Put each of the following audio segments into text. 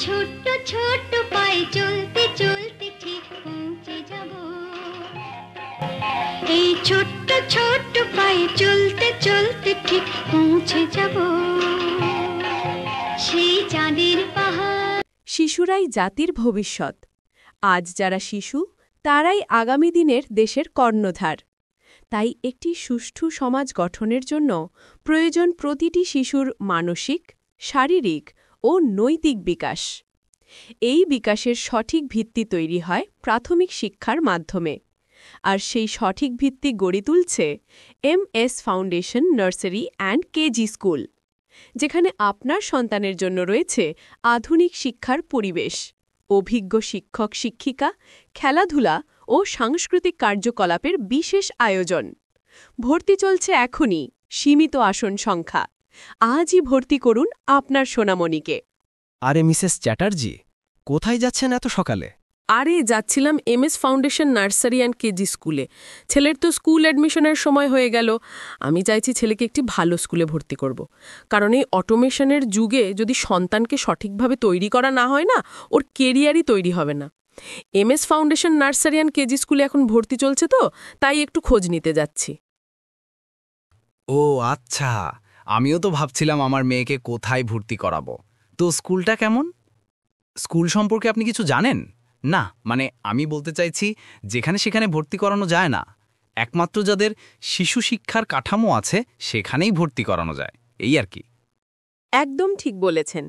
ছোট্ট ছোট্ট পায়ে চলতে চলতে ঠিক পৌঁছে যাব। এই ছোট্ট ছোট্ট পায়ে চলতে চলতে ঠিক পৌঁছে যাব সেই চাঁদের পাহাড়। শিশুরাই জাতির ভবিষ্যৎ। আজ যারা শিশু তারাই আগামী দিনের দেশের কর্ণধার। তাই একটি সুষ্ঠু সমাজ গঠনের জন্য প্রয়োজন প্রতিটি শিশুর মানসিক, শারীরিক ও নৈতিক বিকাশ। এই বিকাশের সঠিক ভিত্তি তৈরি হয় প্রাথমিক শিক্ষার মাধ্যমে, আর সেই সঠিক ভিত্তি গড়ে তুলছে MS foundation nursery and KG school, যেখানে আপনার সন্তানের জন্য রয়েছে আধুনিক শিক্ষার পরিবেশ, অভিজ্ঞ শিক্ষক শিক্ষিকা, খেলাধুলা ও সাংস্কৃতিক কার্যকলাপের বিশেষ আয়োজন। ভর্তি চলছে এখনই, সীমিত আসন সংখ্যা। আজই ভর্তি করুন আপনার সোনামণিকে। আরে মিসেস চ্যাটার্জি, কোথায় যাচ্ছেন এত সকালে? আরে যাচ্ছিলাম MS foundation nursery and KG স্কুলে। ছেলের তো স্কুল অ্যাডমিশনের সময় হয়ে গেল। আমি চাইছি ছেলেকে একটি ভালো স্কুলে ভর্তি করব, কারণ এই অটোমেশনের যুগে যদি সন্তানকে সঠিকভাবে তৈরি করা না হয় না, ওর কেরিয়ারই তৈরি হবে না। MS foundation nursery and KG স্কুলে এখন ভর্তি চলছে, তো তাই একটু খোঁজ নিতে যাচ্ছি। ও আচ্ছা, আমিও তো ভাবছিলাম আমার মেয়েকে কোথায় ভর্তি করাবো। তো স্কুলটা কেমন? স্কুল সম্পর্কে আপনি কিছু জানেন? না, মানে আমি বলতে চাইছি যেখানে সেখানে ভর্তি করানো যায় না। একমাত্র যাদের শিশু শিক্ষার কাঠামো আছে সেখানেই ভর্তি করানো যায়, এই আর কি। একদম ঠিক বলেছেন।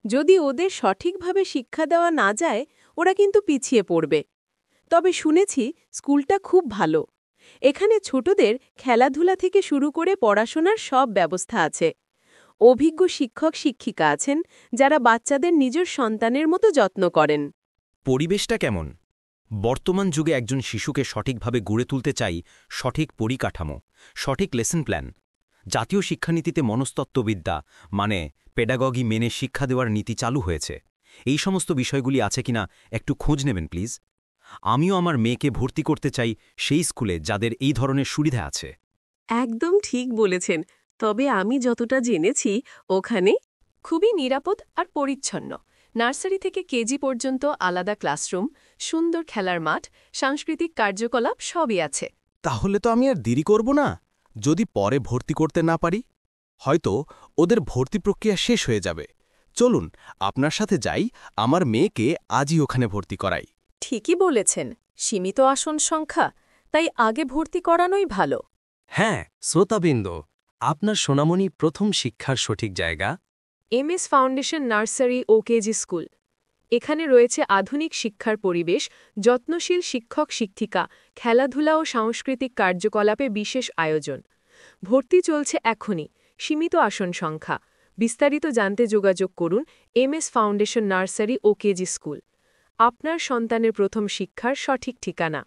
যদি ওদের সঠিকভাবে শিক্ষা দেওয়া না যায়, ওরা কিন্তু পিছিয়ে পড়বে। তবে শুনেছি স্কুলটা খুব ভালো। এখানে ছোটদের খেলাধুলা থেকে শুরু করে পড়াশোনার সব ব্যবস্থা আছে। অভিজ্ঞ শিক্ষক শিক্ষিকা আছেন যারা বাচ্চাদের নিজের সন্তানের মতো যত্ন করেন। পরিবেশটা কেমন? বর্তমান যুগে একজন শিশুকে সঠিকভাবে গড়ে তুলতে চাই সঠিক পরিকাঠামো, সঠিক লেসন প্ল্যান। জাতীয় শিক্ষানীতিতে মনস্তত্ত্ববিদ্যা মানে পেডাগগি মেনে শিক্ষা দেওয়ার নীতি চালু হয়েছে। এই সমস্ত বিষয়গুলি আছে কিনা একটু খোঁজ নেবেন প্লিজ। আমিও আমার মেয়েকে ভর্তি করতে চাই সেই স্কুলে যাদের এই ধরনের সুবিধা আছে। একদম ঠিক বলেছেন। তবে আমি যতটা জেনেছি ওখানে খুবই নিরাপদ আর পরিচ্ছন্ন। নার্সারি থেকে কেজি পর্যন্ত আলাদা ক্লাসরুম, সুন্দর খেলার মাঠ, সাংস্কৃতিক কার্যকলাপ সবই আছে। তাহলে তো আমি আর দেরি করব না। যদি পরে ভর্তি করতে না পারি, হয়তো ওদের ভর্তি প্রক্রিয়া শেষ হয়ে যাবে। চলুন আপনার সাথে যাই, আমার মেয়েকে আজই ওখানে ভর্তি করাই। ঠিকই বলেছেন, সীমিত আসন সংখ্যা, তাই আগে ভর্তি করানোই ভালো। হ্যাঁ শ্রোতাবৃন্দ, আপনার সোনামণি প্রথম শিক্ষার সঠিক জায়গা MS ফাউন্ডেশন নার্সারি ও কেজি স্কুল। এখানে রয়েছে আধুনিক শিক্ষার পরিবেশ, যত্নশীল শিক্ষক শিক্ষিকা, খেলাধুলা ও সাংস্কৃতিক কার্যকলাপে বিশেষ আয়োজন। ভর্তি চলছে এখনই, সীমিত আসন সংখ্যা। বিস্তারিত জানতে যোগাযোগ করুন MS ফাউন্ডেশন নার্সারি ও কেজি স্কুল। আপনার সন্তানের প্রথম শিক্ষার সঠিক ঠিকানা।